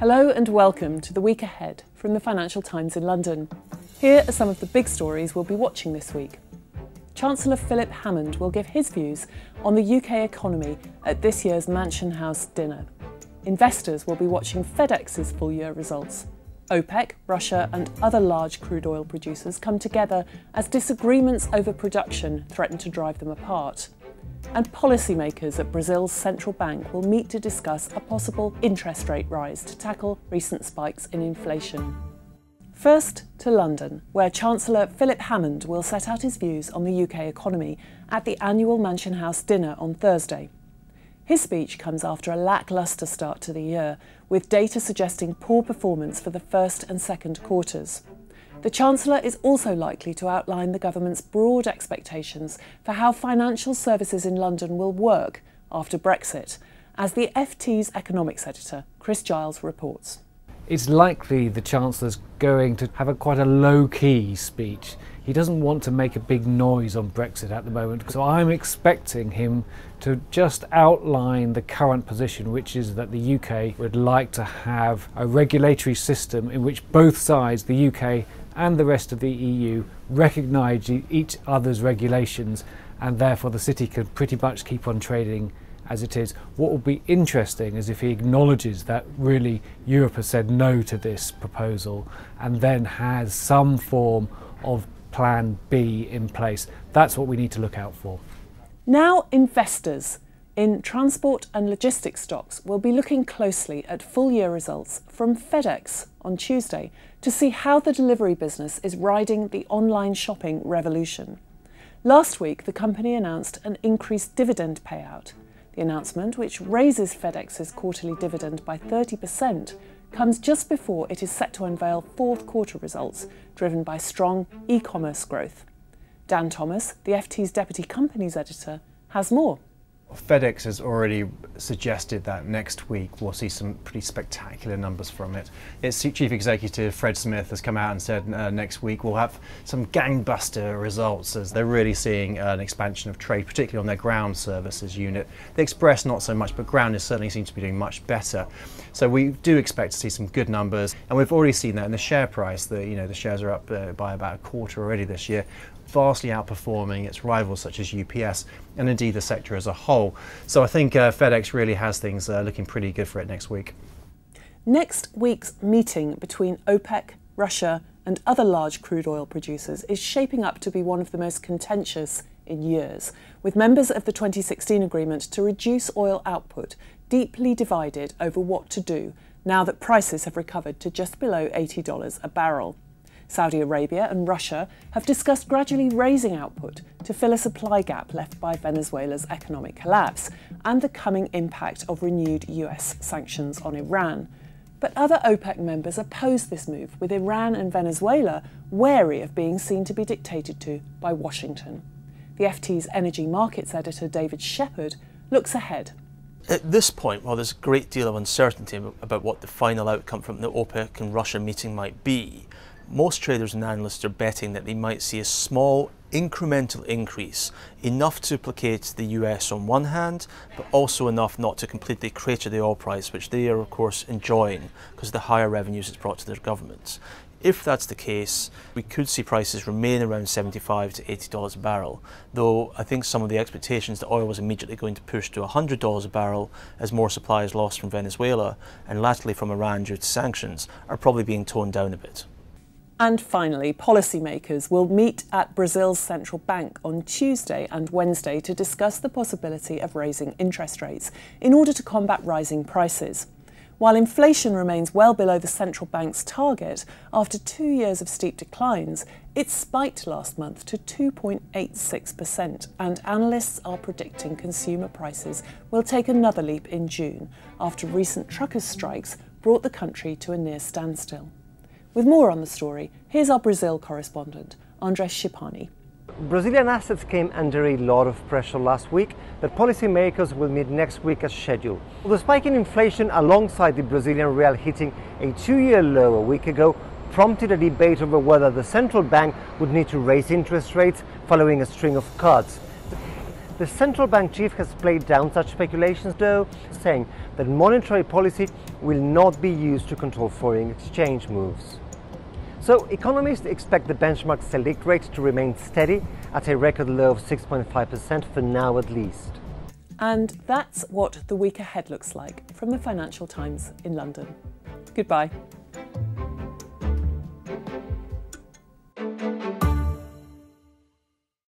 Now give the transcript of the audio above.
Hello and welcome to the week ahead from the Financial Times in London. Here are some of the big stories we'll be watching this week. Chancellor Philip Hammond will give his views on the UK economy at this year's Mansion House dinner. Investors will be watching FedEx's full-year results. Opec, Russia and other large crude oil producers come together as disagreements over production threaten to drive them apart. And policymakers at Brazil's central bank will meet to discuss a possible interest rate rise to tackle recent spikes in inflation. First to London, where Chancellor Philip Hammond will set out his views on the UK economy at the annual Mansion House dinner on Thursday. His speech comes after a lacklustre start to the year, with data suggesting poor performance for the first and second quarters. The Chancellor is also likely to outline the government's broad expectations for how financial services in London will work after Brexit, as the FT's economics editor, Chris Giles, reports. It's likely the Chancellor's going to have quite a low-key speech. He doesn't want to make a big noise on Brexit at the moment, so I'm expecting him to just outline the current position, which is that the UK would like to have a regulatory system in which both sides, the UK and the rest of the EU, recognise each other's regulations, and therefore the city can pretty much keep on trading as it is. What will be interesting is if he acknowledges that really Europe has said no to this proposal and then has some form of plan B in place. That's what we need to look out for. Now investors in transport and logistics stocks will be looking closely at full-year results from FedEx on Tuesday to see how the delivery business is riding the online shopping revolution. Last week, the company announced an increased dividend payout. The announcement, which raises FedEx's quarterly dividend by 30%, comes just before it is set to unveil fourth quarter results, driven by strong e-commerce growth. Dan Thomas, the FT's deputy companies editor, has more. FedEx has already suggested that next week we'll see some pretty spectacular numbers from it. Its chief executive, Fred Smith, has come out and said next week we'll have some gangbuster results, as they're really seeing an expansion of trade, particularly on their ground services unit. The Express not so much, but ground is certainly seems to be doing much better. So we do expect to see some good numbers, and we've already seen that in the share price. The shares are up by about a quarter already this year, vastly outperforming its rivals such as UPS and indeed the sector as a whole. So I think FedEx really has things looking pretty good for it next week. Next week's meeting between OPEC, Russia and other large crude oil producers is shaping up to be one of the most contentious in years, with members of the 2016 agreement to reduce oil output deeply divided over what to do now that prices have recovered to just below $80 a barrel. Saudi Arabia and Russia have discussed gradually raising output to fill a supply gap left by Venezuela's economic collapse and the coming impact of renewed US sanctions on Iran. But other OPEC members oppose this move, with Iran and Venezuela wary of being seen to be dictated to by Washington. The FT's energy markets editor David Shepherd looks ahead. At this point, while there's a great deal of uncertainty about what the final outcome from the OPEC and Russia meeting might be, most traders and analysts are betting that they might see a small incremental increase, enough to placate the US on one hand, but also enough not to completely crater the oil price, which they are of course enjoying because of the higher revenues it's brought to their governments. If that's the case, we could see prices remain around $75 to $80 a barrel, though I think some of the expectations that oil was immediately going to push to $100 a barrel as more supply is lost from Venezuela and latterly from Iran due to sanctions are probably being toned down a bit. And finally, policymakers will meet at Brazil's central bank on Tuesday and Wednesday to discuss the possibility of raising interest rates in order to combat rising prices. While inflation remains well below the central bank's target after 2 years of steep declines, it spiked last month to 2.86%, and analysts are predicting consumer prices will take another leap in June after recent truckers' strikes brought the country to a near standstill. With more on the story, here's our Brazil correspondent, Andres Shipani. Brazilian assets came under a lot of pressure last week, but policymakers will meet next week as scheduled. The spike in inflation alongside the Brazilian real hitting a 2-year low a week ago prompted a debate over whether the central bank would need to raise interest rates following a string of cuts. The central bank chief has played down such speculations, though, saying that monetary policy will not be used to control foreign exchange moves. So economists expect the benchmark Selic rate to remain steady at a record low of 6.5% for now at least. And that's what the week ahead looks like from the Financial Times in London. Goodbye.